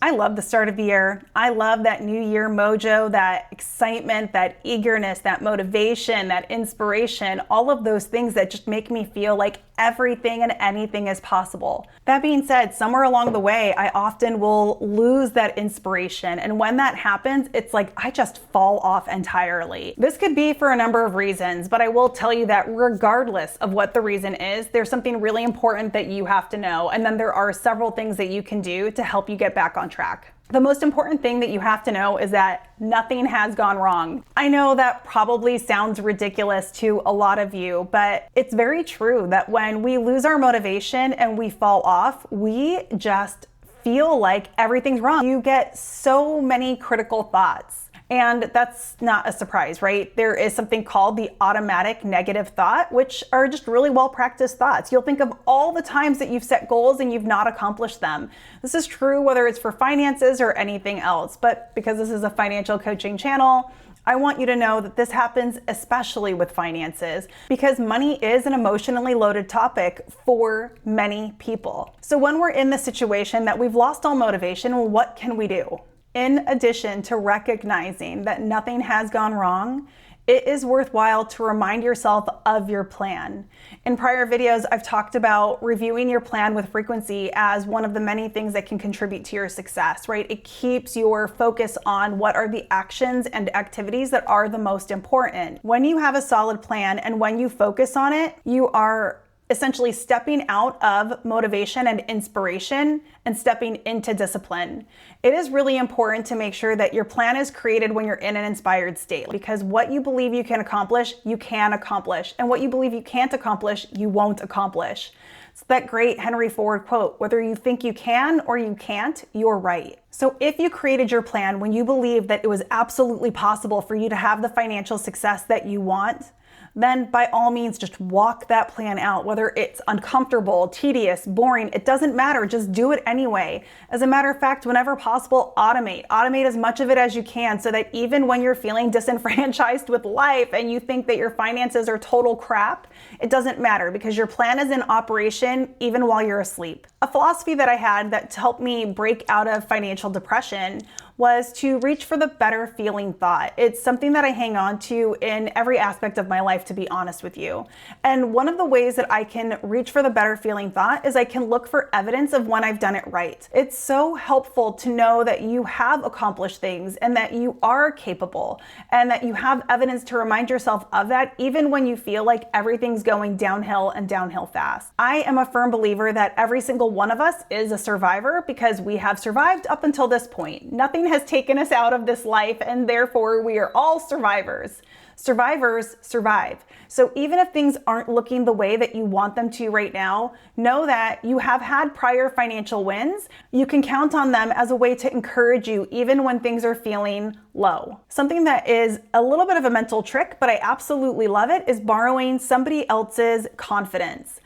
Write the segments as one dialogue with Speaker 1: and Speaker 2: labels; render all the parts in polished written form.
Speaker 1: I love the start of the year. I love that new year mojo, that excitement, that eagerness, that motivation, that inspiration, all of those things that just make me feel like everything and anything is possible. That being said, somewhere along the way, I often will lose that inspiration. And when that happens, it's like I just fall off entirely. This could be for a number of reasons, but I will tell you that regardless of what the reason is, there's something really important that you have to know. And then there are several things that you can do to help you get back on track. The most important thing that you have to know is that nothing has gone wrong. I know that probably sounds ridiculous to a lot of you, but it's very true that when we lose our motivation and we fall off, we just feel like everything's wrong. You get so many critical thoughts. And that's not a surprise, right? There is something called the automatic negative thought, which are just really well-practiced thoughts. You'll think of all the times that you've set goals and you've not accomplished them. This is true whether it's for finances or anything else, but because this is a financial coaching channel, I want you to know that this happens especially with finances because money is an emotionally loaded topic for many people. So when we're in the situation that we've lost all motivation, well, what can we do? In addition to recognizing that nothing has gone wrong, it is worthwhile to remind yourself of your plan. In prior videos, I've talked about reviewing your plan with frequency as one of the many things that can contribute to your success, right? It keeps your focus on what are the actions and activities that are the most important. When you have a solid plan and when you focus on it, you are essentially stepping out of motivation and inspiration and stepping into discipline. It is really important to make sure that your plan is created when you're in an inspired state, because what you believe you can accomplish, you can accomplish. And what you believe you can't accomplish, you won't accomplish. It's that great Henry Ford quote, whether you think you can or you can't, you're right. So if you created your plan when you believe that it was absolutely possible for you to have the financial success that you want, then by all means, just walk that plan out. Whether it's uncomfortable, tedious, boring, it doesn't matter. Just do it anyway. As a matter of fact, whenever possible, automate. Automate as much of it as you can so that even when you're feeling disenfranchised with life and you think that your finances are total crap, it doesn't matter because your plan is in operation even while you're asleep. A philosophy that I had that helped me break out of financial depression was to reach for the better feeling thought. It's something that I hang on to in every aspect of my life, to be honest with you. And one of the ways that I can reach for the better feeling thought is I can look for evidence of when I've done it right. It's so helpful to know that you have accomplished things and that you are capable and that you have evidence to remind yourself of that even when you feel like everything's going downhill and downhill fast. I am a firm believer that every single one of us is a survivor because we have survived up until this point. Nothing has taken us out of this life, and therefore we are all survivors. Survivors survive. So even if things aren't looking the way that you want them to right now, know that you have had prior financial wins. You can count on them as a way to encourage you even when things are feeling low. Something that is a little bit of a mental trick, but I absolutely love it, is borrowing somebody else's confidence.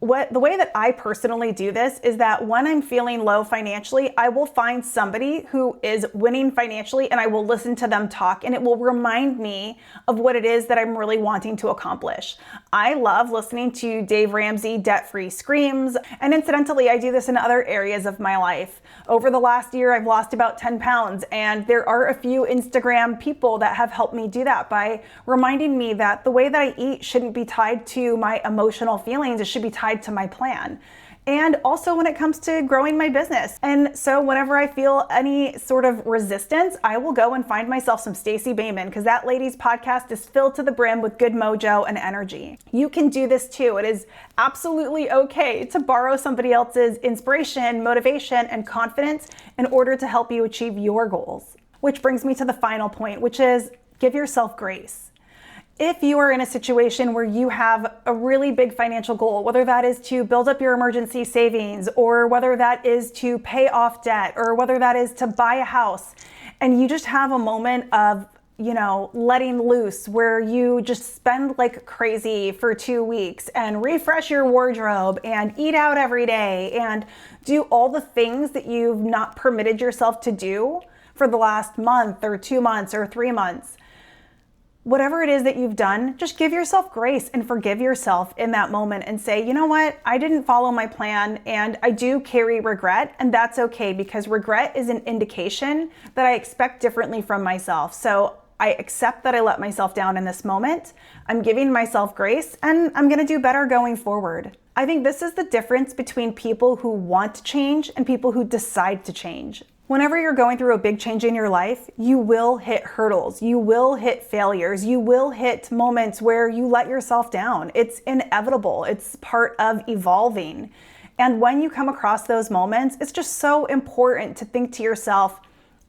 Speaker 1: The way that I personally do this is that when I'm feeling low financially, I will find somebody who is winning financially and I will listen to them talk, and it will remind me of what it is that I'm really wanting to accomplish. I love listening to Dave Ramsey Debt-Free Screams, and incidentally, I do this in other areas of my life. Over the last year, I've lost about 10 pounds, and there are a few Instagram people that have helped me do that by reminding me that the way that I eat shouldn't be tied to my emotional feelings. It should be tied to my plan. And also when it comes to growing my business. And so whenever I feel any sort of resistance, I will go and find myself some Stacey Boehman, because that lady's podcast is filled to the brim with good mojo and energy. You can do this too. It is absolutely okay to borrow somebody else's inspiration, motivation, and confidence in order to help you achieve your goals. Which brings me to the final point, which is give yourself grace. If you are in a situation where you have a really big financial goal, whether that is to build up your emergency savings, or whether that is to pay off debt, or whether that is to buy a house, and you just have a moment of, letting loose where you just spend like crazy for 2 weeks and refresh your wardrobe and eat out every day and do all the things that you've not permitted yourself to do for the last month or 2 months or 3 months. whatever it is that you've done, just give yourself grace and forgive yourself in that moment and say, you know what, I didn't follow my plan and I do carry regret, and that's okay, because regret is an indication that I expect differently from myself. So I accept that I let myself down in this moment. I'm giving myself grace and I'm gonna do better going forward. I think this is the difference between people who want to change and people who decide to change. Whenever you're going through a big change in your life, you will hit hurdles, you will hit failures, you will hit moments where you let yourself down. It's inevitable, it's part of evolving. And when you come across those moments, it's just so important to think to yourself,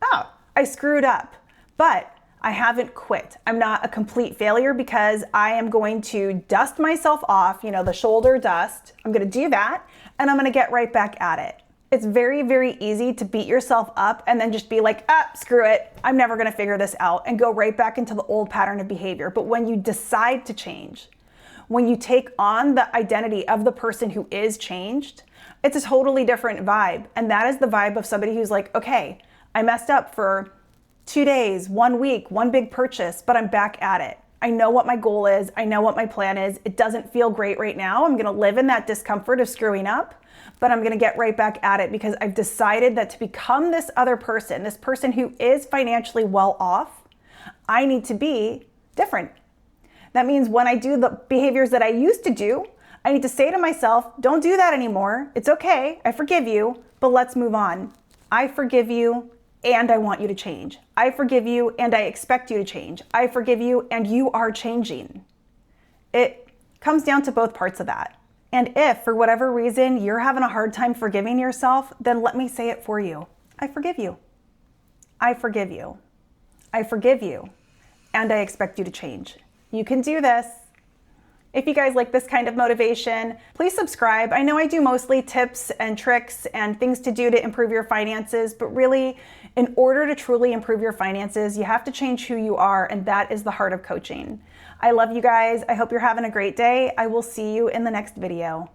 Speaker 1: oh, I screwed up, but I haven't quit. I'm not a complete failure, because I am going to dust myself off, the shoulder dust. I'm gonna do that, and I'm gonna get right back at it. It's very, very easy to beat yourself up and then just be like, screw it, I'm never gonna figure this out, and go right back into the old pattern of behavior. But when you decide to change, when you take on the identity of the person who is changed, it's a totally different vibe. And that is the vibe of somebody who's like, okay, I messed up for 2 days, 1 week, one big purchase, but I'm back at it. I know what my goal is. I know what my plan is. It doesn't feel great right now. I'm gonna live in that discomfort of screwing up, but I'm gonna get right back at it, because I've decided that to become this other person, this person who is financially well off, I need to be different. That means when I do the behaviors that I used to do, I need to say to myself, don't do that anymore. It's okay, I forgive you, but let's move on. I forgive you, and I want you to change. I forgive you and I expect you to change. I forgive you and you are changing. It comes down to both parts of that. And if for whatever reason you're having a hard time forgiving yourself, then let me say it for you. I forgive you. I forgive you. I forgive you. And I expect you to change. You can do this. If you guys like this kind of motivation, please subscribe. I know I do mostly tips and tricks and things to do to improve your finances, but really, in order to truly improve your finances, you have to change who you are, and that is the heart of coaching. I love you guys. I hope you're having a great day. I will see you in the next video.